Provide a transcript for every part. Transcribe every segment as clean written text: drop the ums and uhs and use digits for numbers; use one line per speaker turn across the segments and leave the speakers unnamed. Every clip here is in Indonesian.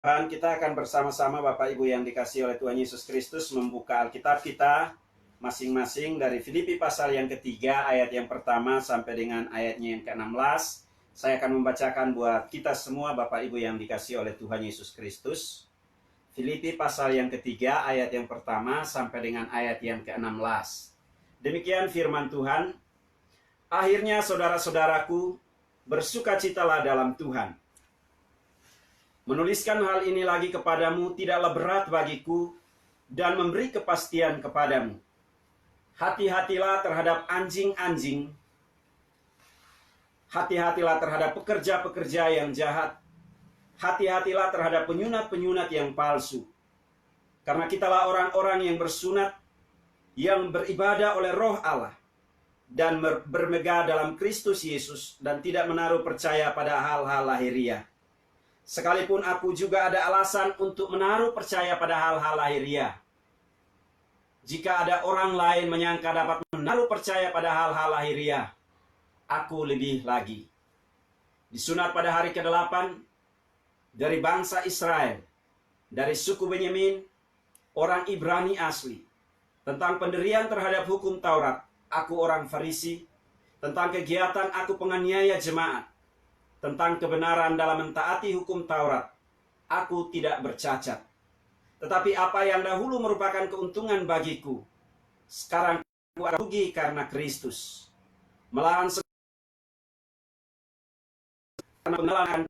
Dan kita akan bersama-sama Bapak Ibu yang dikasihi oleh Tuhan Yesus Kristus membuka Alkitab kita masing-masing dari Filipi pasal yang ketiga ayat yang pertama sampai dengan ayatnya yang ke-16. Saya akan membacakan buat kita semua Bapak Ibu yang dikasihi oleh Tuhan Yesus Kristus. Filipi pasal yang ketiga ayat yang pertama sampai dengan ayat yang ke-16. Demikian firman Tuhan. Akhirnya saudara-saudaraku, bersukacitalah dalam Tuhan. Menuliskan hal ini lagi kepadamu tidaklah berat bagiku dan memberi kepastian kepadamu. Hati-hatilah terhadap anjing-anjing. Hati-hatilah terhadap pekerja-pekerja yang jahat. Hati-hatilah terhadap penyunat-penyunat yang palsu. Karena kitalah orang-orang yang bersunat, yang beribadah oleh Roh Allah, dan bermegah dalam Kristus Yesus, dan tidak menaruh percaya pada hal-hal lahiriah. Sekalipun aku juga ada alasan untuk menaruh percaya pada hal-hal lahiriah. Jika ada orang lain menyangka dapat menaruh percaya pada hal-hal lahiriah, aku lebih lagi. Disunat pada hari ke-8 dari bangsa Israel, dari suku Benyamin, orang Ibrani asli. Tentang pendirian terhadap hukum Taurat, aku orang Farisi. Tentang kegiatan aku penganiaya jemaat. Tentang kebenaran dalam mentaati hukum Taurat, aku tidak bercacat. Tetapi apa yang dahulu merupakan keuntungan bagiku, sekarang aku akan rugi karena Kristus. Melawan pengenalan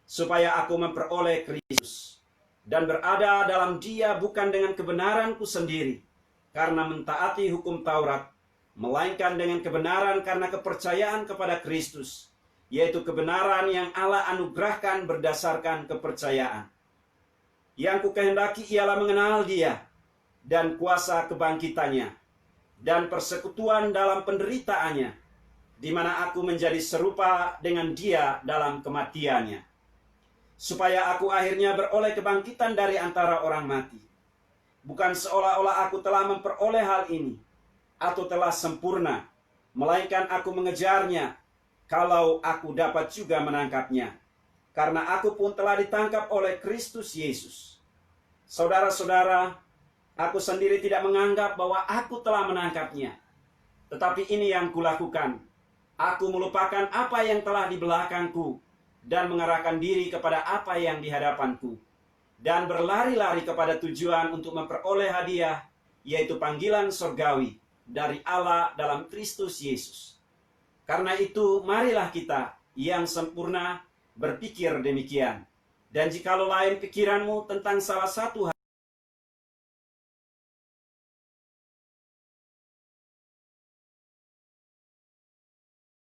supaya aku memperoleh Kristus dan berada dalam Dia bukan dengan kebenaranku sendiri karena mentaati hukum Taurat, melainkan dengan kebenaran karena kepercayaan kepada Kristus, yaitu kebenaran yang Allah anugerahkan berdasarkan kepercayaan. Yang kukehendaki ialah mengenal Dia dan kuasa kebangkitannya dan persekutuan dalam penderitaannya, di mana aku menjadi serupa dengan Dia dalam kematiannya, supaya aku akhirnya beroleh kebangkitan dari antara orang mati. Bukan seolah-olah aku telah memperoleh hal ini, atau telah sempurna, melainkan aku mengejarnya, kalau aku dapat juga menangkapnya. Karena aku pun telah ditangkap oleh Kristus Yesus. Saudara-saudara, aku sendiri tidak menganggap bahwa aku telah menangkapnya. Tetapi ini yang kulakukan. Aku melupakan apa yang telah di belakangku, dan mengarahkan diri kepada apa yang di hadapanku, dan berlari-lari kepada tujuan untuk memperoleh hadiah, yaitu panggilan surgawi dari Allah dalam Kristus Yesus. Karena itu, marilah kita yang sempurna berpikir demikian. Dan jikalau lain pikiranmu tentang salah satu hal,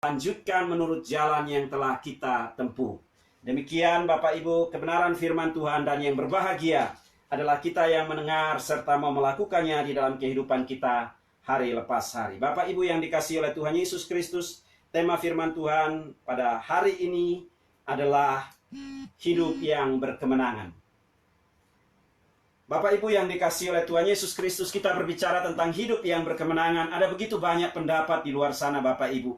lanjutkan menurut jalan yang telah kita tempuh. Demikian Bapak Ibu kebenaran firman Tuhan, dan yang berbahagia adalah kita yang mendengar serta mau melakukannya di dalam kehidupan kita hari lepas hari. Bapak Ibu yang dikasihi oleh Tuhan Yesus Kristus, tema firman Tuhan pada hari ini adalah hidup yang berkemenangan. Bapak Ibu yang dikasihi oleh Tuhan Yesus Kristus, kita berbicara tentang hidup yang berkemenangan. Ada begitu banyak pendapat di luar sana Bapak Ibu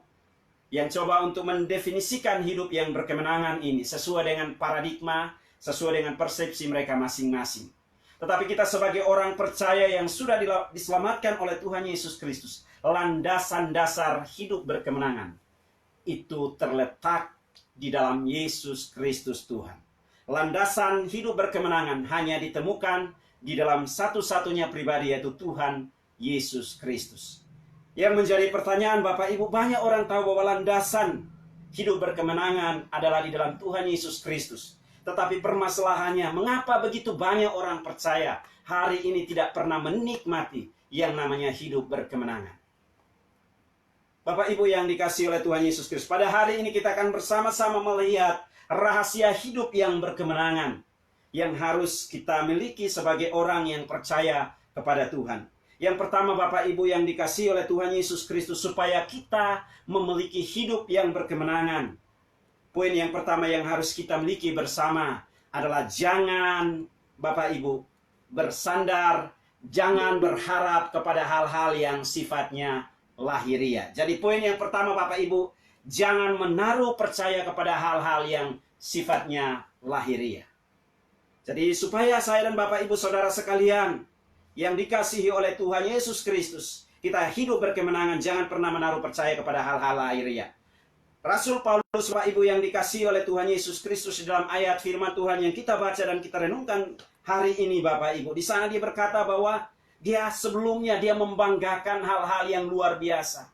yang coba untuk mendefinisikan hidup yang berkemenangan ini sesuai dengan paradigma, sesuai dengan persepsi mereka masing-masing. Tetapi kita sebagai orang percaya yang sudah diselamatkan oleh Tuhan Yesus Kristus, landasan dasar hidup berkemenangan itu terletak di dalam Yesus Kristus Tuhan. Landasan hidup berkemenangan hanya ditemukan di dalam satu-satunya pribadi, yaitu Tuhan Yesus Kristus. Yang menjadi pertanyaan Bapak Ibu, banyak orang tahu bahwa landasan hidup berkemenangan adalah di dalam Tuhan Yesus Kristus. Tetapi permasalahannya, mengapa begitu banyak orang percaya hari ini tidak pernah menikmati yang namanya hidup berkemenangan? Bapak Ibu yang dikasihi oleh Tuhan Yesus Kristus, pada hari ini kita akan bersama-sama melihat rahasia hidup yang berkemenangan yang harus kita miliki sebagai orang yang percaya kepada Tuhan. Yang pertama Bapak Ibu yang dikasihi oleh Tuhan Yesus Kristus, supaya kita memiliki hidup yang berkemenangan. Poin yang pertama yang harus kita miliki bersama adalah jangan Bapak Ibu bersandar Jangan berharap kepada hal-hal yang sifatnya lahiriah. Jadi poin yang pertama Bapak Ibu, jangan menaruh percaya kepada hal-hal yang sifatnya lahiriah. Jadi supaya saya dan Bapak Ibu Saudara sekalian yang dikasihi oleh Tuhan Yesus Kristus, kita hidup berkemenangan, jangan pernah menaruh percaya kepada hal-hal lahiriah. Rasul Paulus, Bapak Ibu yang dikasihi oleh Tuhan Yesus Kristus, dalam ayat firman Tuhan yang kita baca dan kita renungkan hari ini Bapak Ibu, di sana dia berkata bahwa dia sebelumnya dia membanggakan hal-hal yang luar biasa.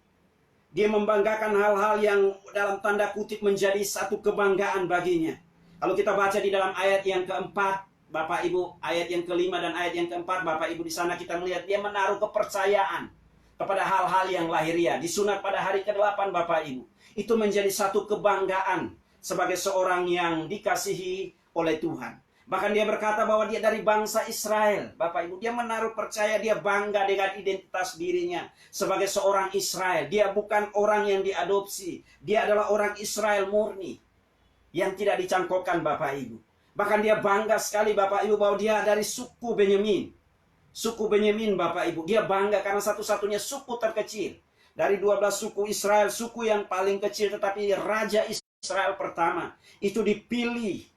Dia membanggakan hal-hal yang dalam tanda kutip menjadi satu kebanggaan baginya. Kalau kita baca di dalam ayat yang keempat, Bapak Ibu, ayat yang kelima dan ayat yang keempat, Bapak Ibu, di sana kita melihat dia menaruh kepercayaan kepada hal-hal yang lahiriah. Disunat pada hari ke-8 Bapak Ibu. Itu menjadi satu kebanggaan sebagai seorang yang dikasihi oleh Tuhan. Bahkan dia berkata bahwa dia dari bangsa Israel. Bapak Ibu, dia menaruh percaya, dia bangga dengan identitas dirinya sebagai seorang Israel. Dia bukan orang yang diadopsi. Dia adalah orang Israel murni yang tidak dicangkokkan Bapak Ibu. Bahkan dia bangga sekali Bapak Ibu bahwa dia dari suku Benyamin. Suku Benyamin Bapak Ibu. Dia bangga karena satu-satunya suku terkecil. Dari 12 suku Israel, suku yang paling kecil, tetapi Raja Israel pertama itu dipilih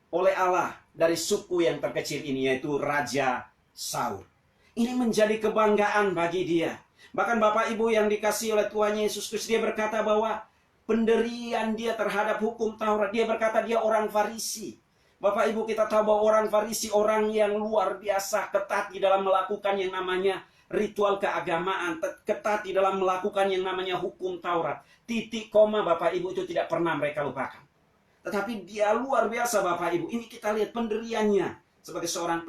oleh Allah dari suku yang terkecil ini, yaitu Raja Saul. Ini menjadi kebanggaan bagi dia. Bahkan Bapak Ibu yang dikasihi oleh Tuhan Yesus Kristus, dia berkata bahwa penderian dia terhadap hukum Taurat, dia berkata dia orang Farisi. Bapak Ibu, kita tahu bahwa orang Farisi orang yang luar biasa ketat di dalam melakukan yang namanya ritual keagamaan, ketat di dalam melakukan yang namanya hukum Taurat. Titik koma Bapak Ibu itu tidak pernah mereka lupakan. Tetapi dia luar biasa Bapak Ibu. Ini kita lihat penderiannya sebagai seorang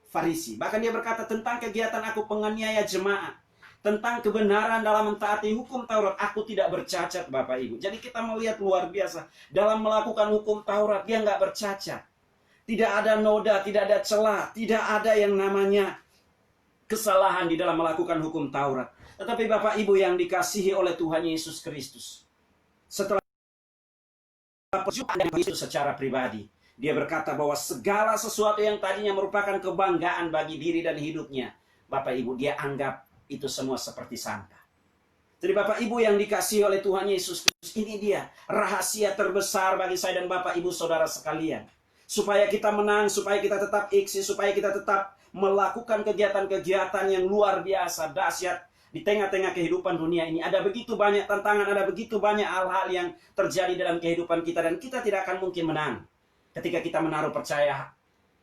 Farisi. Bahkan dia berkata tentang kegiatan aku penganiaya jemaat, tentang kebenaran dalam mentaati hukum Taurat, aku tidak bercacat Bapak Ibu. Jadi kita melihat luar biasa. Dalam melakukan hukum Taurat, dia nggak bercacat. Tidak ada noda, tidak ada celah, tidak ada yang namanya kesalahan di dalam melakukan hukum Taurat. Tetapi Bapak Ibu yang dikasihi oleh Tuhan Yesus Kristus, setelah perjumpaan dengan Yesus secara pribadi, dia berkata bahwa segala sesuatu yang tadinya merupakan kebanggaan bagi diri dan hidupnya, Bapak Ibu, dia anggap itu semua seperti sampah. Jadi Bapak Ibu yang dikasihi oleh Tuhan Yesus Kristus, ini dia rahasia terbesar bagi saya dan Bapak Ibu Saudara sekalian. Supaya kita menang, supaya kita tetap eksis, supaya kita tetap melakukan kegiatan-kegiatan yang luar biasa, dahsyat di tengah-tengah kehidupan dunia ini. Ada begitu banyak tantangan, ada begitu banyak hal-hal yang terjadi dalam kehidupan kita, dan kita tidak akan mungkin menang ketika kita menaruh percaya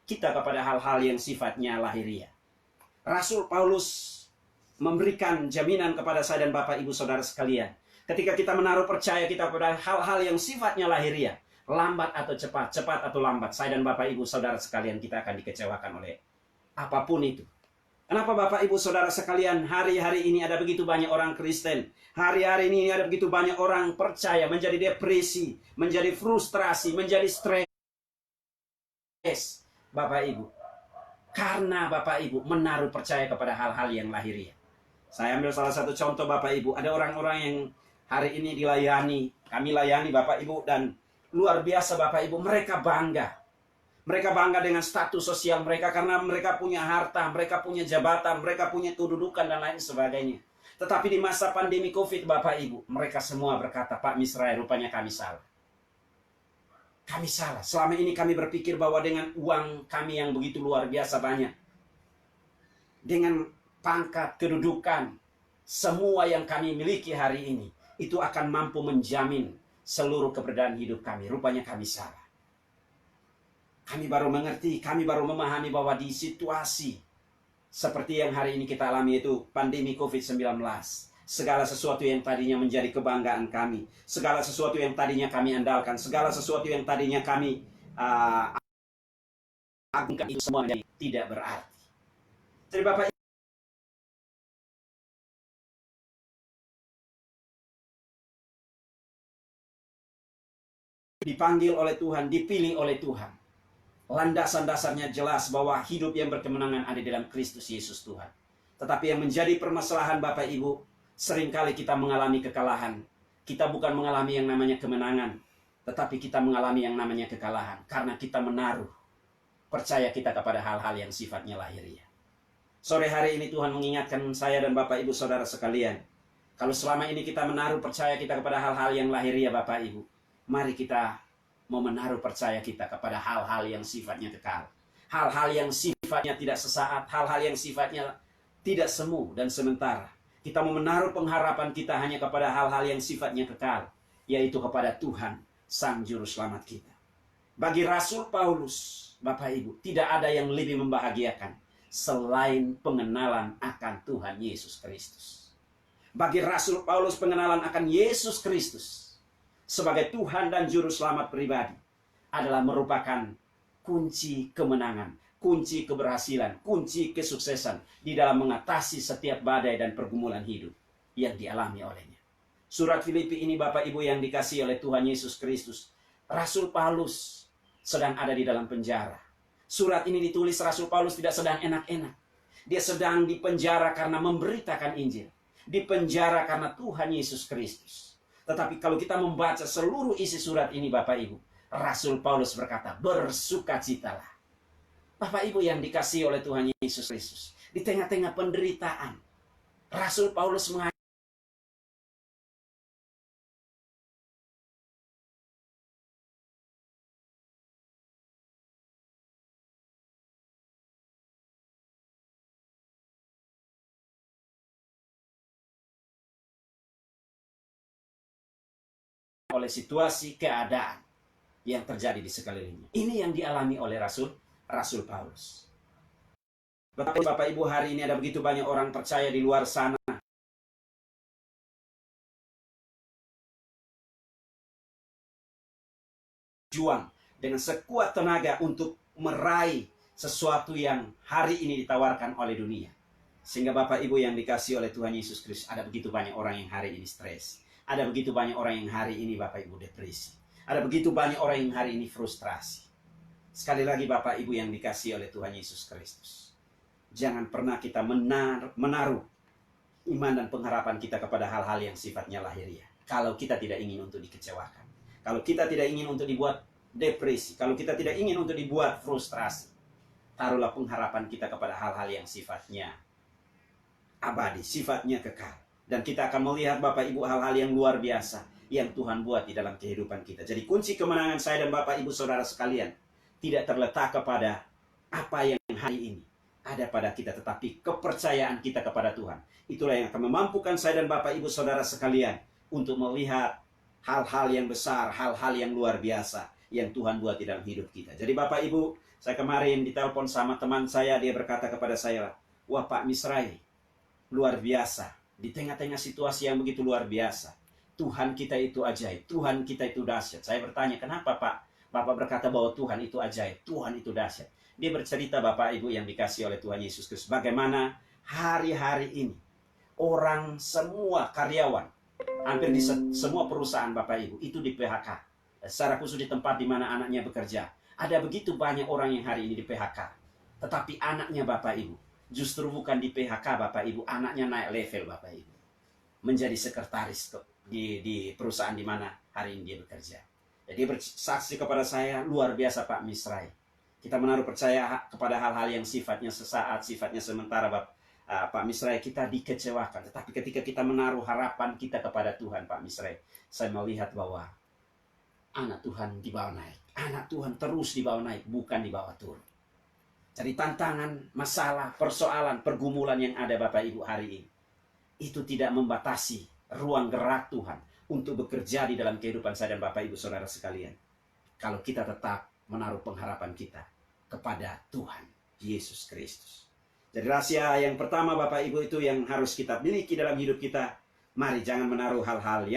kita kepada hal-hal yang sifatnya lahiriah. Rasul Paulus memberikan jaminan kepada saya dan Bapak Ibu Saudara sekalian. Ketika kita menaruh percaya kita kepada hal-hal yang sifatnya lahiriah, lambat atau cepat, cepat atau lambat, saya dan Bapak Ibu Saudara sekalian kita akan dikecewakan oleh apapun itu. Kenapa Bapak Ibu Saudara sekalian, hari-hari ini ada begitu banyak orang Kristen, hari-hari ini ada begitu banyak orang percaya menjadi depresi, menjadi frustrasi, menjadi stres, Bapak Ibu, karena Bapak Ibu menaruh percaya kepada hal-hal yang lahiriah. Saya ambil salah satu contoh Bapak Ibu, ada orang-orang yang hari ini dilayani, kami layani Bapak Ibu, dan luar biasa Bapak Ibu, mereka bangga. Mereka bangga dengan status sosial mereka karena mereka punya harta, mereka punya jabatan, mereka punya kedudukan dan lain sebagainya. Tetapi di masa pandemi COVID Bapak Ibu, mereka semua berkata, Pak Misrael, rupanya kami salah. Kami salah. Selama ini kami berpikir bahwa dengan uang kami yang begitu luar biasa banyak, dengan pangkat, kedudukan, semua yang kami miliki hari ini, itu akan mampu menjamin seluruh keberadaan hidup kami. Rupanya kami salah. Kami baru mengerti, kami baru memahami bahwa di situasi seperti yang hari ini kita alami, itu pandemi COVID-19, segala sesuatu yang tadinya menjadi kebanggaan kami, segala sesuatu yang tadinya kami andalkan, segala sesuatu yang tadinya kami agungkan, itu semua menjadi tidak berarti. Jadi Bapak dipanggil oleh Tuhan, dipilih oleh Tuhan. Landasan dasarnya jelas bahwa hidup yang berkemenangan ada dalam Kristus Yesus Tuhan. Tetapi yang menjadi permasalahan Bapak Ibu, seringkali kita mengalami kekalahan. Kita bukan mengalami yang namanya kemenangan, tetapi kita mengalami yang namanya kekalahan. Karena kita menaruh percaya kita kepada hal-hal yang sifatnya lahiriah. Sore hari ini Tuhan mengingatkan saya dan Bapak Ibu Saudara sekalian. Kalau selama ini kita menaruh percaya kita kepada hal-hal yang lahiriah Bapak Ibu, mari kita mau menaruh percaya kita kepada hal-hal yang sifatnya kekal. Hal-hal yang sifatnya tidak sesaat, hal-hal yang sifatnya tidak semu dan sementara. Kita mau menaruh pengharapan kita hanya kepada hal-hal yang sifatnya kekal, yaitu kepada Tuhan, Sang Juru Selamat kita. Bagi Rasul Paulus, Bapak Ibu, tidak ada yang lebih membahagiakan selain pengenalan akan Tuhan Yesus Kristus. Bagi Rasul Paulus, pengenalan akan Yesus Kristus sebagai Tuhan dan Juru Selamat pribadi adalah merupakan kunci kemenangan, kunci keberhasilan, kunci kesuksesan di dalam mengatasi setiap badai dan pergumulan hidup yang dialami olehnya. Surat Filipi ini Bapak Ibu yang dikasihi oleh Tuhan Yesus Kristus, Rasul Paulus sedang ada di dalam penjara. Surat ini ditulis Rasul Paulus tidak sedang enak-enak. Dia sedang dipenjara karena memberitakan Injil. Dipenjara karena Tuhan Yesus Kristus. Tetapi kalau kita membaca seluruh isi surat ini Bapak Ibu, Rasul Paulus berkata, bersukacitalah. Bapak Ibu yang dikasihi oleh Tuhan Yesus Kristus, di tengah-tengah penderitaan, Rasul Paulus mengajak oleh situasi keadaan yang terjadi di sekelilingnya. Ini yang dialami oleh Rasul Paulus. Bapak Ibu, hari ini ada begitu banyak orang percaya di luar sana juang dengan sekuat tenaga untuk meraih sesuatu yang hari ini ditawarkan oleh dunia. Sehingga Bapak Ibu yang dikasihi oleh Tuhan Yesus Kristus, ada begitu banyak orang yang hari ini stres. Ada begitu banyak orang yang hari ini Bapak Ibu depresi. Ada begitu banyak orang yang hari ini frustrasi. Sekali lagi Bapak Ibu yang dikasihi oleh Tuhan Yesus Kristus, jangan pernah kita menaruh iman dan pengharapan kita kepada hal-hal yang sifatnya lahiriah. Kalau kita tidak ingin untuk dikecewakan. Kalau kita tidak ingin untuk dibuat depresi. Kalau kita tidak ingin untuk dibuat frustrasi. Taruhlah pengharapan kita kepada hal-hal yang sifatnya abadi, sifatnya kekal. Dan kita akan melihat Bapak Ibu hal-hal yang luar biasa yang Tuhan buat di dalam kehidupan kita. Jadi kunci kemenangan saya dan Bapak Ibu Saudara sekalian tidak terletak kepada apa yang hari ini ada pada kita, tetapi kepercayaan kita kepada Tuhan. Itulah yang akan memampukan saya dan Bapak Ibu Saudara sekalian untuk melihat hal-hal yang besar, hal-hal yang luar biasa yang Tuhan buat di dalam hidup kita. Jadi Bapak Ibu, saya kemarin ditelepon sama teman saya, dia berkata kepada saya, wah Pak Misrai, luar biasa. Di tengah-tengah situasi yang begitu luar biasa, Tuhan kita itu ajaib, Tuhan kita itu dahsyat. Saya bertanya, kenapa Pak? Bapak berkata bahwa Tuhan itu ajaib, Tuhan itu dahsyat. Dia bercerita Bapak Ibu yang dikasihi oleh Tuhan Yesus Kristus, bagaimana hari-hari ini orang semua karyawan, hampir di semua perusahaan Bapak Ibu itu di PHK. Secara khusus di tempat di mana anaknya bekerja. Ada begitu banyak orang yang hari ini di PHK. Tetapi anaknya Bapak Ibu justru bukan di PHK Bapak Ibu, anaknya naik level Bapak Ibu. Menjadi sekretaris di perusahaan di mana hari ini dia bekerja. Jadi dia bersaksi kepada saya, luar biasa Pak Misrai. Kita menaruh percaya kepada hal-hal yang sifatnya sesaat, sifatnya sementara Pak Misrai, kita dikecewakan. Tetapi ketika kita menaruh harapan kita kepada Tuhan Pak Misrai, saya melihat bahwa anak Tuhan dibawa naik. Anak Tuhan terus dibawa naik, bukan dibawa turun. Jadi tantangan, masalah, persoalan, pergumulan yang ada Bapak Ibu hari ini, itu tidak membatasi ruang gerak Tuhan untuk bekerja di dalam kehidupan saya dan Bapak Ibu Saudara sekalian. Kalau kita tetap menaruh pengharapan kita kepada Tuhan Yesus Kristus. Jadi rahasia yang pertama Bapak Ibu itu yang harus kita miliki dalam hidup kita. Mari jangan menaruh hal-hal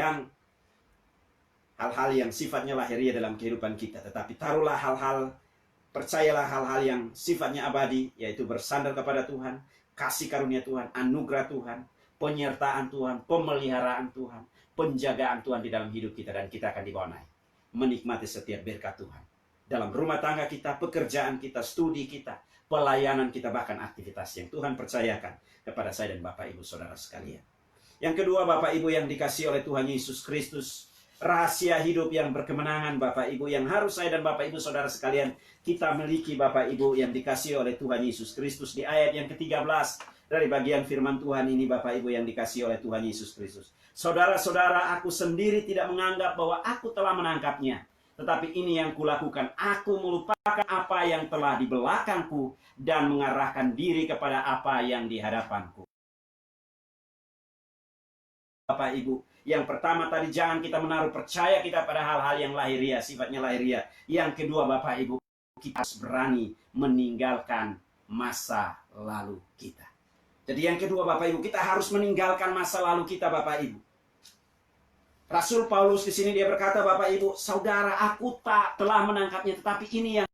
yang sifatnya lahiriah dalam kehidupan kita. Tetapi taruhlah percayalah hal-hal yang sifatnya abadi, yaitu bersandar kepada Tuhan, kasih karunia Tuhan, anugerah Tuhan, penyertaan Tuhan, pemeliharaan Tuhan, penjagaan Tuhan di dalam hidup kita, dan kita akan dibawa naik. Menikmati setiap berkat Tuhan. Dalam rumah tangga kita, pekerjaan kita, studi kita, pelayanan kita, bahkan aktivitas yang Tuhan percayakan kepada saya dan Bapak Ibu Saudara sekalian. Yang kedua Bapak Ibu yang dikasihi oleh Tuhan Yesus Kristus, rahasia hidup yang berkemenangan Bapak Ibu, yang harus saya dan Bapak Ibu saudara sekalian kita miliki Bapak Ibu yang dikasihi oleh Tuhan Yesus Kristus. Di ayat yang ke-13 dari bagian firman Tuhan ini Bapak Ibu yang dikasihi oleh Tuhan Yesus Kristus. Saudara-saudara, aku sendiri tidak menganggap bahwa aku telah menangkapnya. Tetapi ini yang kulakukan, aku melupakan apa yang telah di belakangku dan mengarahkan diri kepada apa yang di hadapanku. Bapak Ibu, yang pertama tadi, jangan kita menaruh percaya kita pada hal-hal yang lahiriah, sifatnya lahiriah. Yang kedua Bapak Ibu, kita harus berani meninggalkan masa lalu kita. Jadi yang kedua Bapak Ibu, kita harus meninggalkan masa lalu kita Bapak Ibu. Rasul Paulus di sini dia berkata Bapak Ibu, saudara, aku tak telah menangkapnya, tetapi ini yang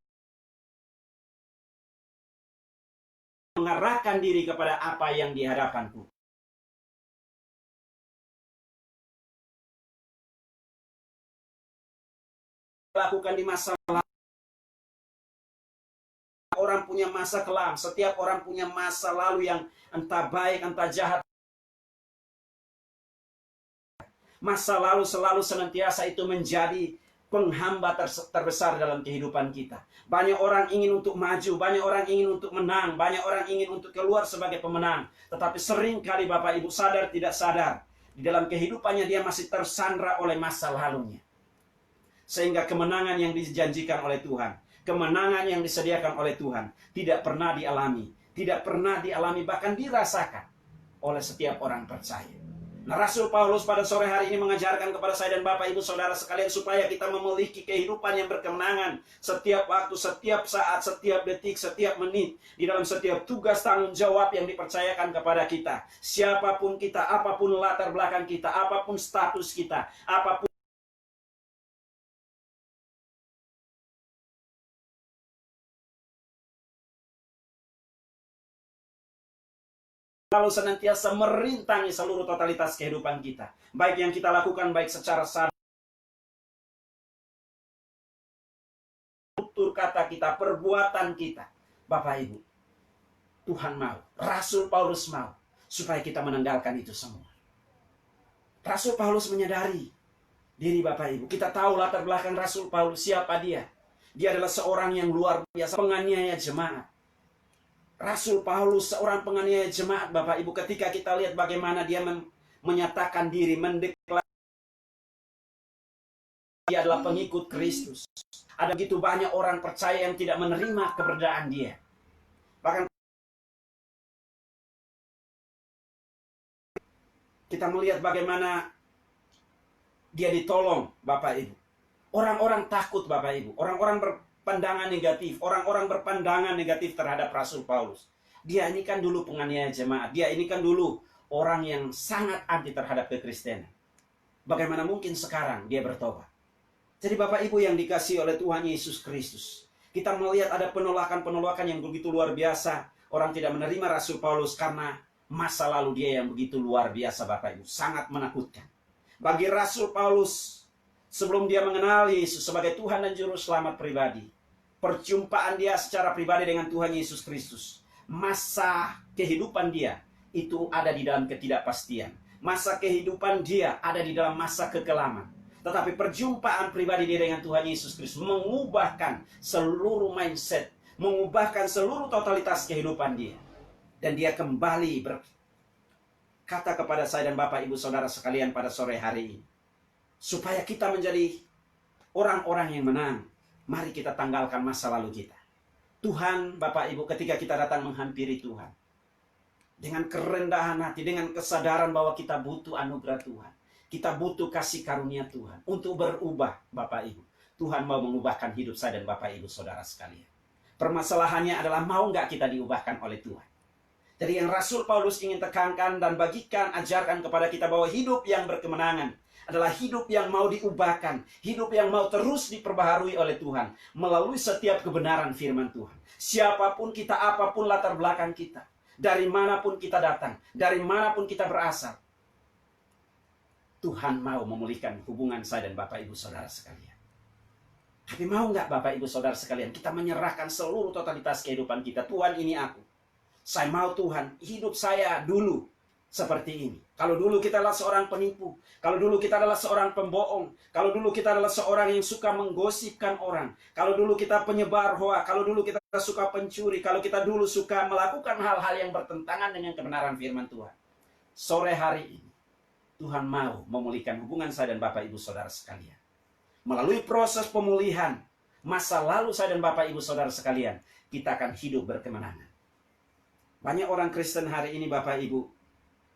mengarahkan diri kepada apa yang di hadapanku. Lakukan di masa lalu. Orang punya masa kelam, setiap orang punya masa lalu yang entah baik, entah jahat. Masa lalu selalu senantiasa itu menjadi penghambat terbesar dalam kehidupan kita. Banyak orang ingin untuk maju, banyak orang ingin untuk menang, banyak orang ingin untuk keluar sebagai pemenang. Tetapi sering kali Bapak Ibu sadar tidak sadar, di dalam kehidupannya dia masih tersandra oleh masa lalunya. Sehingga kemenangan yang dijanjikan oleh Tuhan, kemenangan yang disediakan oleh Tuhan tidak pernah dialami, bahkan dirasakan oleh setiap orang percaya. Nah, Rasul Paulus pada sore hari ini mengajarkan kepada saya dan Bapak Ibu saudara sekalian supaya kita memiliki kehidupan yang berkemenangan setiap waktu, setiap saat, setiap detik, setiap menit, di dalam setiap tugas tanggung jawab yang dipercayakan kepada kita. Siapapun kita, apapun latar belakang kita, apapun status kita, apapun lalu senantiasa merintangi seluruh totalitas kehidupan kita. Baik yang kita lakukan, baik secara sadar, tutur kata kita, perbuatan kita. Bapak Ibu, Tuhan mau, Rasul Paulus mau, supaya kita menanggalkan itu semua. Rasul Paulus menyadari diri Bapak Ibu. Kita tahu latar belakang Rasul Paulus, siapa dia. Dia adalah seorang yang luar biasa, penganiaya jemaat. Rasul Paulus seorang penganiaya jemaat Bapak Ibu, ketika kita lihat bagaimana dia menyatakan diri, mendeklarasi dia adalah pengikut Kristus. Ada begitu banyak orang percaya yang tidak menerima keberadaan dia. Bahkan kita melihat bagaimana dia ditolong Bapak Ibu. Orang-orang takut Bapak Ibu, orang-orang pandangan negatif, orang-orang berpandangan negatif terhadap Rasul Paulus. Dia ini kan dulu penganiaya jemaat, dia ini kan dulu orang yang sangat anti terhadap kekristenan. Bagaimana mungkin sekarang dia bertobat? Jadi Bapak Ibu yang dikasihi oleh Tuhan Yesus Kristus, kita melihat ada penolakan-penolakan yang begitu luar biasa. Orang tidak menerima Rasul Paulus karena masa lalu dia yang begitu luar biasa Bapak Ibu, sangat menakutkan. Bagi Rasul Paulus, sebelum dia mengenal Yesus sebagai Tuhan dan Juru Selamat pribadi, perjumpaan dia secara pribadi dengan Tuhan Yesus Kristus, masa kehidupan dia itu ada di dalam ketidakpastian. Masa kehidupan dia ada di dalam masa kekelaman. Tetapi perjumpaan pribadi dia dengan Tuhan Yesus Kristus mengubahkan seluruh mindset, mengubahkan seluruh totalitas kehidupan dia. Dan dia kembali berkata kepada saya dan Bapak Ibu Saudara sekalian pada sore hari ini, supaya kita menjadi orang-orang yang menang, mari kita tanggalkan masa lalu kita. Tuhan, Bapak Ibu, ketika kita datang menghampiri Tuhan, dengan kerendahan hati, dengan kesadaran bahwa kita butuh anugerah Tuhan, kita butuh kasih karunia Tuhan untuk berubah, Bapak Ibu. Tuhan mau mengubahkan hidup saya dan Bapak Ibu Saudara sekalian. Permasalahannya adalah mau nggak kita diubahkan oleh Tuhan. Jadi yang Rasul Paulus ingin tekankan dan bagikan, ajarkan kepada kita bahwa hidup yang berkemenangan adalah hidup yang mau diubahkan, hidup yang mau terus diperbaharui oleh Tuhan melalui setiap kebenaran firman Tuhan. Siapapun kita, apapun latar belakang kita, dari manapun kita datang, dari manapun kita berasal, Tuhan mau memulihkan hubungan saya dan Bapak Ibu Saudara sekalian. Tapi mau nggak Bapak Ibu Saudara sekalian kita menyerahkan seluruh totalitas kehidupan kita? Tuhan, ini aku. Saya mau Tuhan, hidup saya dulu seperti ini. Kalau dulu kita adalah seorang penipu, kalau dulu kita adalah seorang pembohong, kalau dulu kita adalah seorang yang suka menggosipkan orang, kalau dulu kita penyebar hoak, kalau dulu kita suka pencuri, kalau kita dulu suka melakukan hal-hal yang bertentangan dengan kebenaran firman Tuhan. Sore hari ini, Tuhan mau memulihkan hubungan saya dan Bapak Ibu Saudara sekalian. Melalui proses pemulihan masa lalu saya dan Bapak Ibu Saudara sekalian, kita akan hidup berkemenangan. Banyak orang Kristen hari ini Bapak Ibu,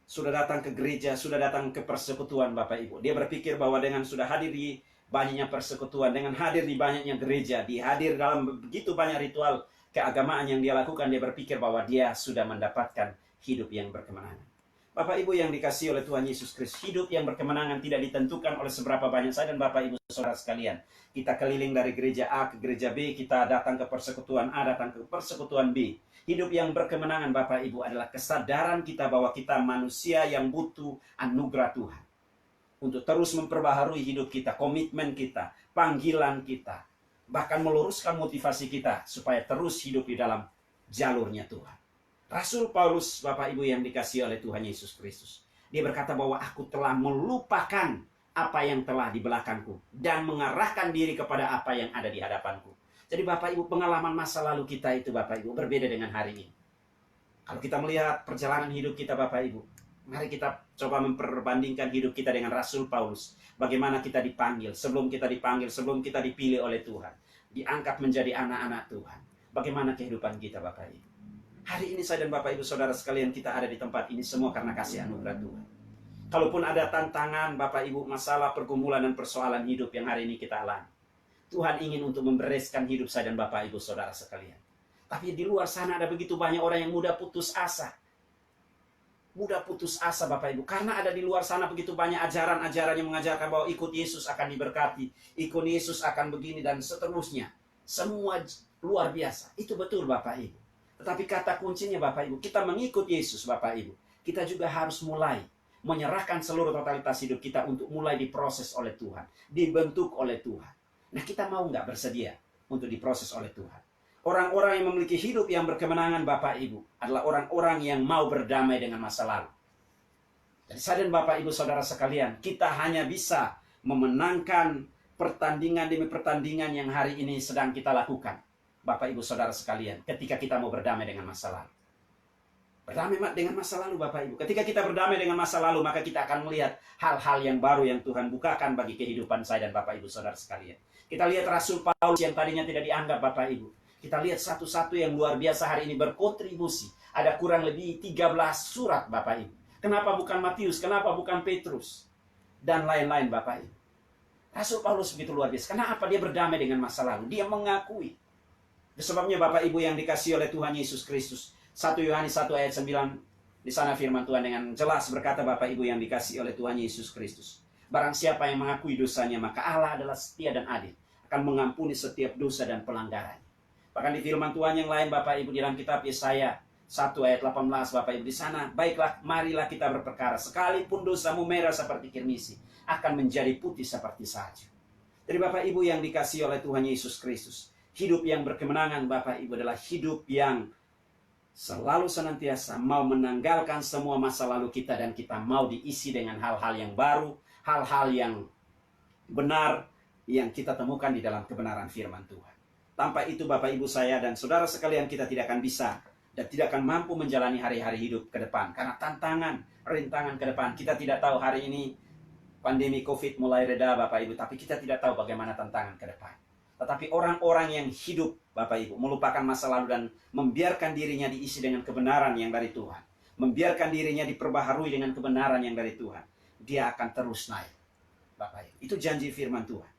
sudah datang ke gereja, sudah datang ke persekutuan Bapak Ibu. Dia berpikir bahwa dengan sudah hadir di banyaknya persekutuan, dengan hadir di banyaknya gereja, dihadir dalam begitu banyak ritual keagamaan yang dia lakukan, dia berpikir bahwa dia sudah mendapatkan hidup yang berkemenangan. Bapak Ibu yang dikasihi oleh Tuhan Yesus Kristus, hidup yang berkemenangan tidak ditentukan oleh seberapa banyak saya dan Bapak Ibu Saudara sekalian. Kita keliling dari gereja A ke gereja B, kita datang ke persekutuan A, datang ke persekutuan B. Hidup yang berkemenangan Bapak Ibu adalah kesadaran kita bahwa kita manusia yang butuh anugerah Tuhan. Untuk terus memperbaharui hidup kita, komitmen kita, panggilan kita. Bahkan meluruskan motivasi kita supaya terus hidup di dalam jalurnya Tuhan. Rasul Paulus, Bapak Ibu yang dikasihi oleh Tuhan Yesus Kristus. Dia berkata bahwa aku telah melupakan apa yang telah di belakangku dan mengarahkan diri kepada apa yang ada di hadapanku. Jadi Bapak Ibu, pengalaman masa lalu kita itu Bapak Ibu berbeda dengan hari ini. Kalau kita melihat perjalanan hidup kita Bapak Ibu, mari kita coba memperbandingkan hidup kita dengan Rasul Paulus. Bagaimana kita dipanggil, sebelum kita dipanggil, sebelum kita dipilih oleh Tuhan. Diangkat menjadi anak-anak Tuhan. Bagaimana kehidupan kita Bapak Ibu. Hari ini saya dan Bapak Ibu Saudara sekalian, kita ada di tempat ini semua karena kasih anugerah Tuhan. Kalaupun ada tantangan Bapak Ibu, masalah, pergumulan dan persoalan hidup yang hari ini kita alami, Tuhan ingin untuk membereskan hidup saya dan Bapak Ibu Saudara sekalian. Tapi di luar sana ada begitu banyak orang yang mudah putus asa. Mudah putus asa Bapak Ibu. Karena ada di luar sana begitu banyak ajaran-ajaran yang mengajarkan bahwa ikut Yesus akan diberkati. Ikut Yesus akan begini dan seterusnya. Semua luar biasa. Itu betul Bapak Ibu. Tetapi kata kuncinya Bapak Ibu, kita mengikut Yesus Bapak Ibu. Kita juga harus mulai menyerahkan seluruh totalitas hidup kita untuk mulai diproses oleh Tuhan. Dibentuk oleh Tuhan. Nah, kita mau nggak bersedia untuk diproses oleh Tuhan? Orang-orang yang memiliki hidup yang berkemenangan Bapak Ibu adalah orang-orang yang mau berdamai dengan masa lalu. Jadi saya dan Bapak Ibu Saudara sekalian, kita hanya bisa memenangkan pertandingan demi pertandingan yang hari ini sedang kita lakukan. Bapak Ibu Saudara sekalian, ketika kita mau berdamai dengan masa lalu. Berdamai dengan masa lalu Bapak Ibu. Ketika kita berdamai dengan masa lalu, maka kita akan melihat hal-hal yang baru yang Tuhan bukakan bagi kehidupan saya dan Bapak Ibu Saudara sekalian. Kita lihat Rasul Paulus yang tadinya tidak dianggap Bapak Ibu. Kita lihat satu-satu yang luar biasa hari ini berkontribusi. Ada kurang lebih 13 surat Bapak Ibu. Kenapa bukan Matius? Kenapa bukan Petrus? Dan lain-lain Bapak Ibu. Rasul Paulus begitu luar biasa. Kenapa dia berdamai dengan masa lalu? Dia mengakui. Sebabnya Bapak Ibu yang dikasihi oleh Tuhan Yesus Kristus. 1 Yohanes 1 ayat 9. Di sana firman Tuhan dengan jelas berkata Bapak Ibu yang dikasihi oleh Tuhan Yesus Kristus. Barang siapa yang mengakui dosanya, maka Allah adalah setia dan adil. Akan mengampuni setiap dosa dan pelanggaran. Bahkan di firman Tuhan yang lain Bapak Ibu, di dalam kitab Yesaya 1 ayat 18 Bapak Ibu, di sana, baiklah marilah kita berperkara. Sekalipun dosamu merah seperti kirmisi, akan menjadi putih seperti salju. Jadi Bapak Ibu yang dikasihi oleh Tuhan Yesus Kristus, hidup yang berkemenangan Bapak Ibu adalah hidup yang selalu senantiasa mau menanggalkan semua masa lalu kita, dan kita mau diisi dengan hal-hal yang baru, hal-hal yang benar yang kita temukan di dalam kebenaran firman Tuhan. Tanpa itu Bapak Ibu saya dan saudara sekalian, kita tidak akan bisa dan tidak akan mampu menjalani hari-hari hidup ke depan. Karena tantangan, rintangan ke depan, kita tidak tahu. Hari ini pandemi COVID mulai reda Bapak Ibu, tapi kita tidak tahu bagaimana tantangan ke depan. Tetapi orang-orang yang hidup Bapak Ibu melupakan masa lalu dan membiarkan dirinya diisi dengan kebenaran yang dari Tuhan, membiarkan dirinya diperbaharui dengan kebenaran yang dari Tuhan, dia akan terus naik Bapak Ibu. Itu janji firman Tuhan.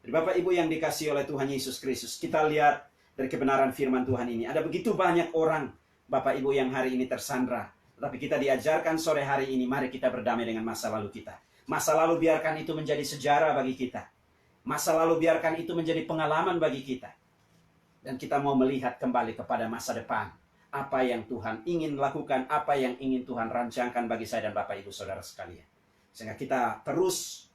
Jadi Bapak Ibu yang dikasihi oleh Tuhan Yesus Kristus, kita lihat dari kebenaran firman Tuhan ini, ada begitu banyak orang Bapak Ibu yang hari ini tersandra. Tetapi kita diajarkan sore hari ini, mari kita berdamai dengan masa lalu kita. Masa lalu biarkan itu menjadi sejarah bagi kita. Masa lalu biarkan itu menjadi pengalaman bagi kita. Dan kita mau melihat kembali kepada masa depan. Apa yang Tuhan ingin lakukan, apa yang ingin Tuhan rancangkan bagi saya dan Bapak Ibu Saudara sekalian. Sehingga kita terus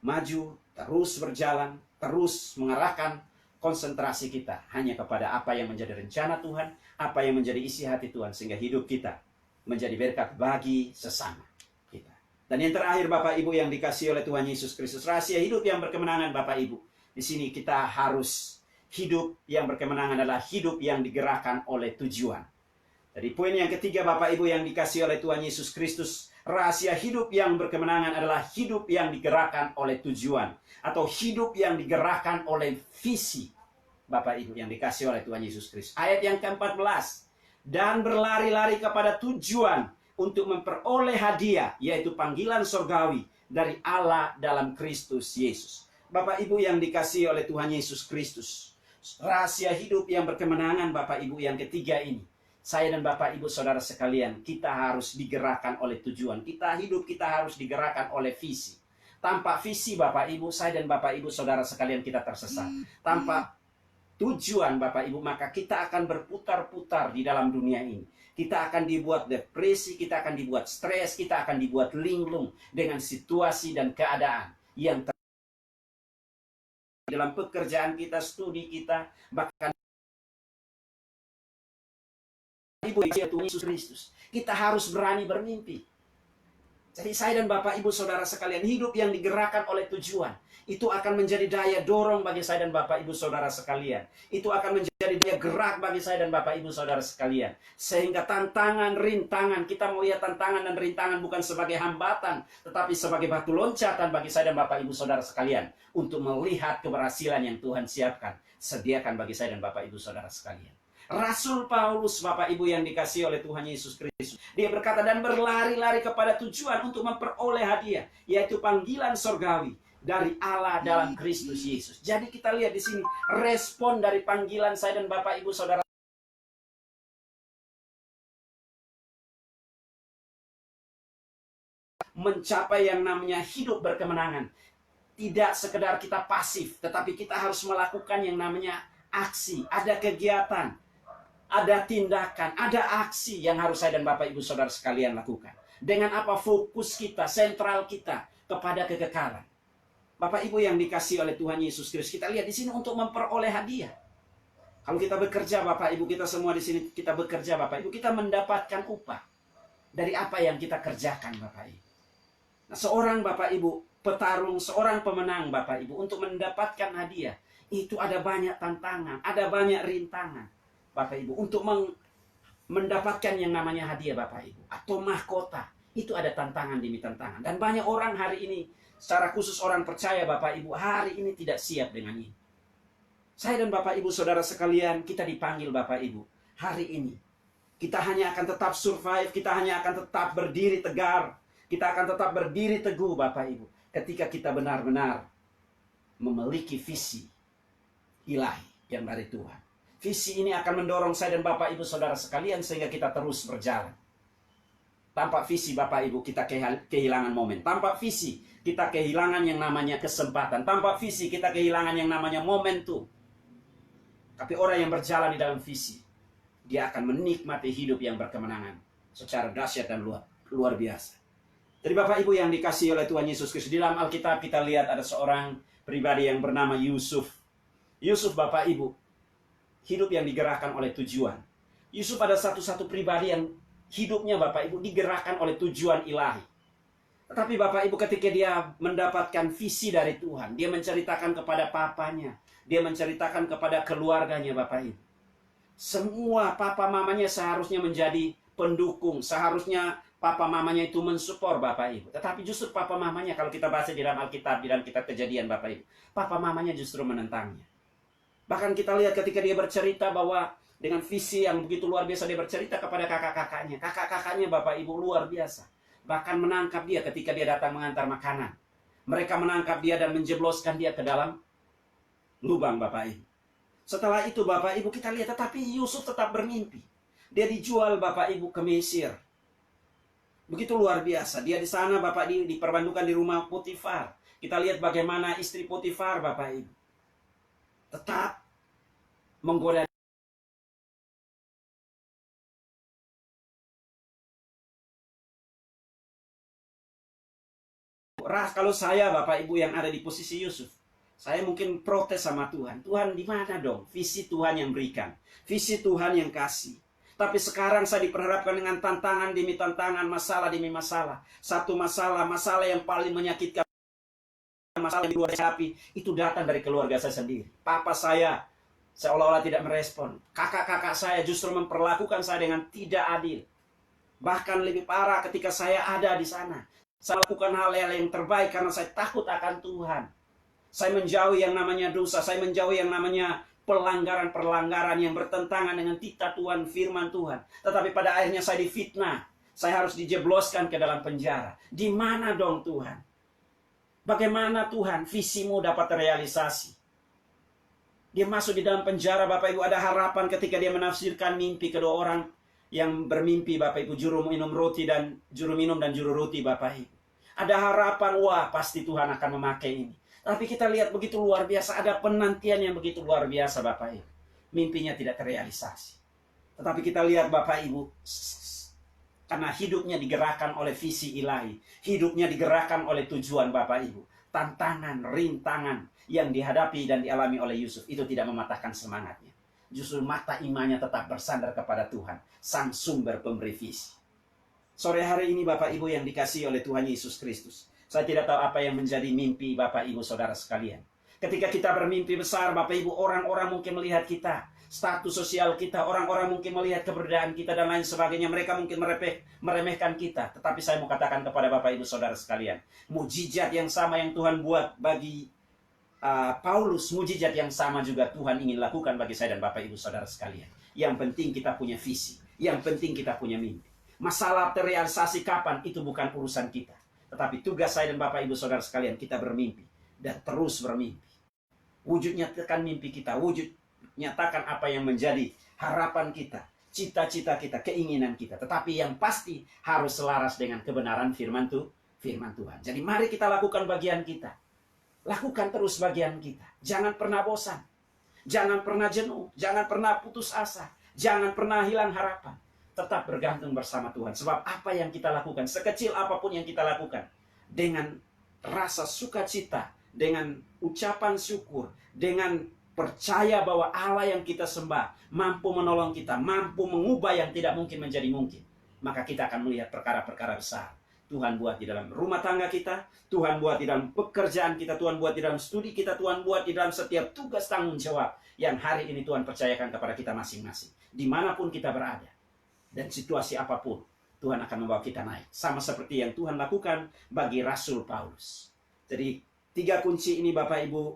maju, terus berjalan, terus mengarahkan konsentrasi kita hanya kepada apa yang menjadi rencana Tuhan, apa yang menjadi isi hati Tuhan, sehingga hidup kita menjadi berkat bagi sesama. Dan yang terakhir Bapak Ibu yang dikasihi oleh Tuhan Yesus Kristus, rahasia hidup yang berkemenangan Bapak Ibu. Di sini kita harus hidup yang berkemenangan adalah hidup yang digerakkan oleh tujuan. Jadi poin yang ketiga Bapak Ibu yang dikasihi oleh Tuhan Yesus Kristus, rahasia hidup yang berkemenangan adalah hidup yang digerakkan oleh tujuan. Atau hidup yang digerakkan oleh visi. Bapak Ibu yang dikasihi oleh Tuhan Yesus Kristus. Ayat yang ke-14. Dan berlari-lari kepada tujuan untuk memperoleh hadiah, yaitu panggilan surgawi dari Allah dalam Kristus Yesus. Bapak Ibu yang dikasihi oleh Tuhan Yesus Kristus, rahasia hidup yang berkemenangan Bapak Ibu yang ketiga ini. Saya dan Bapak Ibu saudara sekalian, kita harus digerakkan oleh tujuan. Kita harus digerakkan oleh visi. Tanpa visi Bapak Ibu, saya dan Bapak Ibu saudara sekalian kita tersesat. Tanpa tujuan Bapak Ibu, maka kita akan berputar-putar di dalam dunia ini. Kita akan dibuat depresi, kita akan dibuat stres, kita akan dibuat linglung dengan situasi dan keadaan yang dalam pekerjaan kita, studi kita, bahkan Ibu Yesus Kristus. Kita harus berani bermimpi. Jadi saya dan Bapak Ibu saudara sekalian, hidup yang digerakkan oleh tujuan itu akan menjadi daya dorong bagi saya dan Bapak Ibu saudara sekalian. Itu akan menjadi daya gerak bagi saya dan Bapak Ibu saudara sekalian. Sehingga tantangan, rintangan, kita melihat tantangan dan rintangan bukan sebagai hambatan, tetapi sebagai batu loncatan bagi saya dan Bapak Ibu saudara sekalian untuk melihat keberhasilan yang Tuhan siapkan, sediakan bagi saya dan Bapak Ibu saudara sekalian. Rasul Paulus, Bapak Ibu yang dikasihi oleh Tuhan Yesus Kristus, dia berkata, dan berlari-lari kepada tujuan untuk memperoleh hadiah, yaitu panggilan surgawi dari Allah dalam Kristus Yesus. Jadi kita lihat di sini respon dari panggilan saya dan Bapak Ibu saudara mencapai yang namanya hidup berkemenangan. Tidak sekedar kita pasif, tetapi kita harus melakukan yang namanya aksi, ada kegiatan, ada tindakan, ada aksi yang harus saya dan Bapak Ibu saudara sekalian lakukan. Dengan apa? Fokus kita, sentral kita kepada kekekalan. Bapak Ibu yang dikasihi oleh Tuhan Yesus Kristus, kita lihat di sini untuk memperoleh hadiah. Kalau kita bekerja Bapak Ibu, kita semua di sini kita bekerja Bapak Ibu, kita mendapatkan upah dari apa yang kita kerjakan Bapak Ibu. Nah, seorang Bapak Ibu petarung, seorang pemenang Bapak Ibu untuk mendapatkan hadiah, itu ada banyak tantangan, ada banyak rintangan Bapak Ibu, untuk mendapatkan yang namanya hadiah Bapak Ibu, atau mahkota, itu ada tantangan demi tantangan. Dan banyak orang hari ini, secara khusus orang percaya Bapak Ibu, hari ini tidak siap dengan ini. Saya dan Bapak Ibu saudara sekalian, kita dipanggil Bapak Ibu, hari ini, kita hanya akan tetap survive, kita hanya akan tetap berdiri tegar, kita akan tetap berdiri teguh Bapak Ibu, ketika kita benar-benar memiliki visi ilahi yang dari Tuhan. Visi ini akan mendorong saya dan Bapak Ibu saudara sekalian sehingga kita terus berjalan. Tanpa visi Bapak Ibu kita kehilangan momen. Tanpa visi kita kehilangan yang namanya kesempatan. Tanpa visi kita kehilangan yang namanya momentum. Tapi orang yang berjalan di dalam visi, dia akan menikmati hidup yang berkemenangan secara dahsyat dan luar biasa. Jadi Bapak Ibu yang dikasihi oleh Tuhan Yesus Kristus, di dalam Alkitab kita lihat ada seorang pribadi yang bernama Yusuf. Yusuf Bapak Ibu, hidup yang digerakkan oleh tujuan. Yusuf adalah satu-satu pribadi yang hidupnya Bapak Ibu digerakkan oleh tujuan ilahi. Tetapi Bapak Ibu ketika dia mendapatkan visi dari Tuhan, dia menceritakan kepada papanya, dia menceritakan kepada keluarganya Bapak Ibu. Semua papa mamanya seharusnya menjadi pendukung, seharusnya papa mamanya itu mensupport Bapak Ibu. Tetapi justru papa mamanya, kalau kita baca di dalam Alkitab, di dalam kitab Kejadian Bapak Ibu, papa mamanya justru menentangnya. Bahkan kita lihat ketika dia bercerita bahwa dengan visi yang begitu luar biasa, dia bercerita kepada kakak-kakaknya. Kakak-kakaknya Bapak Ibu luar biasa. Bahkan menangkap dia ketika dia datang mengantar makanan. Mereka menangkap dia dan menjebloskan dia ke dalam lubang Bapak Ibu. Setelah itu Bapak Ibu kita lihat, tetapi Yusuf tetap bermimpi. Dia dijual Bapak Ibu ke Mesir. Begitu luar biasa. Dia di sana Bapak diperbantukan di rumah Potifar. Kita lihat bagaimana istri Potifar Bapak Ibu tetap menggoda. Kalau saya Bapak Ibu yang ada di posisi Yusuf, saya mungkin protes sama Tuhan. Tuhan di mana dong visi Tuhan yang berikan, visi Tuhan yang kasih. Tapi sekarang saya diperhadapkan dengan tantangan demi tantangan, masalah demi masalah. Satu masalah yang paling menyakitkan, masalah yang luar hadapi, itu datang dari keluarga saya sendiri. Papa saya seolah-olah tidak merespon. Kakak-kakak saya justru memperlakukan saya dengan tidak adil. Bahkan lebih parah ketika saya ada di sana. Saya lakukan hal-hal yang terbaik karena saya takut akan Tuhan. Saya menjauhi yang namanya dosa, saya menjauhi yang namanya pelanggaran-pelanggaran yang bertentangan dengan titah Tuhan, firman Tuhan. Tetapi pada akhirnya saya difitnah. Saya harus dijebloskan ke dalam penjara. Di mana dong Tuhan? Bagaimana Tuhan visimu dapat terrealisasi? Dia masuk di dalam penjara, Bapak Ibu, ada harapan ketika dia menafsirkan mimpi kedua orang yang bermimpi, Bapak Ibu, juru minum dan juru roti, Bapak Ibu. Ada harapan, wah pasti Tuhan akan memakai ini. Tapi kita lihat begitu luar biasa, ada penantian yang begitu luar biasa, Bapak Ibu. Mimpinya tidak terrealisasi. Tetapi kita lihat, Bapak Ibu, karena hidupnya digerakkan oleh visi ilahi. Hidupnya digerakkan oleh tujuan, Bapak Ibu. Tantangan, rintangan yang dihadapi dan dialami oleh Yusuf itu tidak mematahkan semangatnya. Justru mata imannya tetap bersandar kepada Tuhan, sang sumber pemberi visi. Sore hari ini, Bapak Ibu yang dikasihi oleh Tuhan Yesus Kristus, saya tidak tahu apa yang menjadi mimpi Bapak Ibu Saudara sekalian. Ketika kita bermimpi besar, Bapak Ibu, orang-orang mungkin melihat kita, status sosial kita, orang-orang mungkin melihat keberadaan kita dan lain sebagainya. Mereka mungkin meremehkan kita. Tetapi saya mau katakan kepada Bapak Ibu Saudara sekalian, mujizat yang sama yang Tuhan buat bagi Paulus, mujizat yang sama juga Tuhan ingin lakukan bagi saya dan Bapak Ibu Saudara sekalian. Yang penting kita punya visi, yang penting kita punya mimpi. Masalah terrealisasi kapan itu bukan urusan kita. Tetapi tugas saya dan Bapak Ibu Saudara sekalian, kita bermimpi dan terus bermimpi. Wujud nyatakan mimpi kita, wujud nyatakan apa yang menjadi harapan kita, cita-cita kita, keinginan kita. Tetapi yang pasti harus selaras dengan kebenaran firman Tuhan. Jadi mari kita lakukan bagian kita. Lakukan terus bagian kita. Jangan pernah bosan. Jangan pernah jenuh. Jangan pernah putus asa. Jangan pernah hilang harapan. Tetap bergantung bersama Tuhan. Sebab apa yang kita lakukan, sekecil apapun yang kita lakukan, dengan rasa sukacita, dengan ucapan syukur, dengan percaya bahwa Allah yang kita sembah mampu menolong kita, mampu mengubah yang tidak mungkin menjadi mungkin, maka kita akan melihat perkara-perkara besar. Tuhan buat di dalam rumah tangga kita, Tuhan buat di dalam pekerjaan kita, Tuhan buat di dalam studi kita, Tuhan buat di dalam setiap tugas tanggung jawab yang hari ini Tuhan percayakan kepada kita masing-masing. Dimanapun kita berada, dan situasi apapun, Tuhan akan membawa kita naik. Sama seperti yang Tuhan lakukan bagi Rasul Paulus. Jadi 3 kunci ini Bapak Ibu,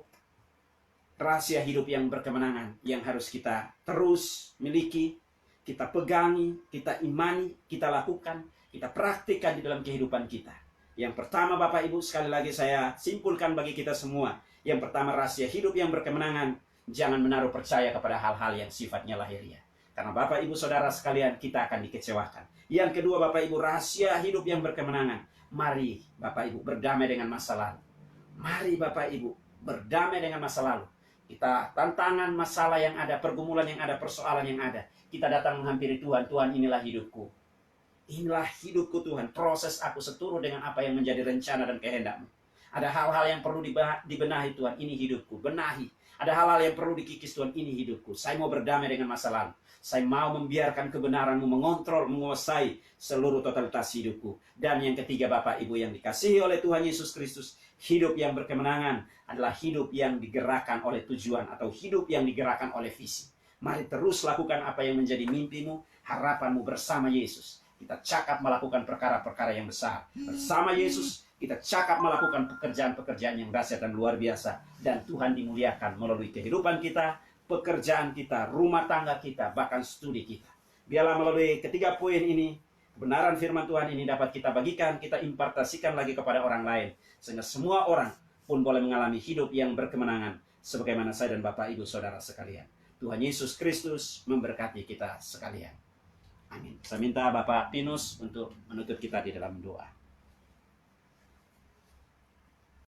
rahasia hidup yang berkemenangan, yang harus kita terus miliki, kita pegangi, kita imani, kita lakukan, kita praktikkan di dalam kehidupan kita. Yang pertama Bapak Ibu, sekali lagi saya simpulkan bagi kita semua. Yang pertama, rahasia hidup yang berkemenangan, jangan menaruh percaya kepada hal-hal yang sifatnya lahiriah. Karena Bapak Ibu Saudara sekalian, kita akan dikecewakan. Yang kedua Bapak Ibu, rahasia hidup yang berkemenangan. Mari Bapak Ibu berdamai dengan masa lalu. Mari Bapak Ibu berdamai dengan masa lalu. Kita tantangan masalah yang ada, pergumulan yang ada, persoalan yang ada. Kita datang menghampiri Tuhan. Tuhan, inilah hidupku. Inilah hidupku Tuhan, proses aku seturut dengan apa yang menjadi rencana dan kehendak-Mu. Ada hal-hal yang perlu dibenahi Tuhan, ini hidupku, benahi. Ada hal-hal yang perlu dikikis Tuhan, ini hidupku. Saya mau berdamai dengan masa lalu. Saya mau membiarkan kebenaran-Mu mengontrol, menguasai seluruh totalitas hidupku. Dan yang ketiga Bapak Ibu yang dikasihi oleh Tuhan Yesus Kristus, hidup yang berkemenangan adalah hidup yang digerakkan oleh tujuan atau hidup yang digerakkan oleh visi. Mari terus lakukan apa yang menjadi mimpimu, harapanmu bersama Yesus. Kita cakap melakukan perkara-perkara yang besar. Bersama Yesus, kita cakap melakukan pekerjaan-pekerjaan yang dahsyat dan luar biasa. Dan Tuhan dimuliakan melalui kehidupan kita, pekerjaan kita, rumah tangga kita, bahkan studi kita. Biarlah melalui ketiga poin ini, kebenaran firman Tuhan ini dapat kita bagikan, kita impartasikan lagi kepada orang lain. Sehingga semua orang pun boleh mengalami hidup yang berkemenangan. Sebagaimana saya dan Bapak Ibu Saudara sekalian. Tuhan Yesus Kristus memberkati kita sekalian. Amin. Saya minta Bapak Pinus untuk menutup kita di dalam doa.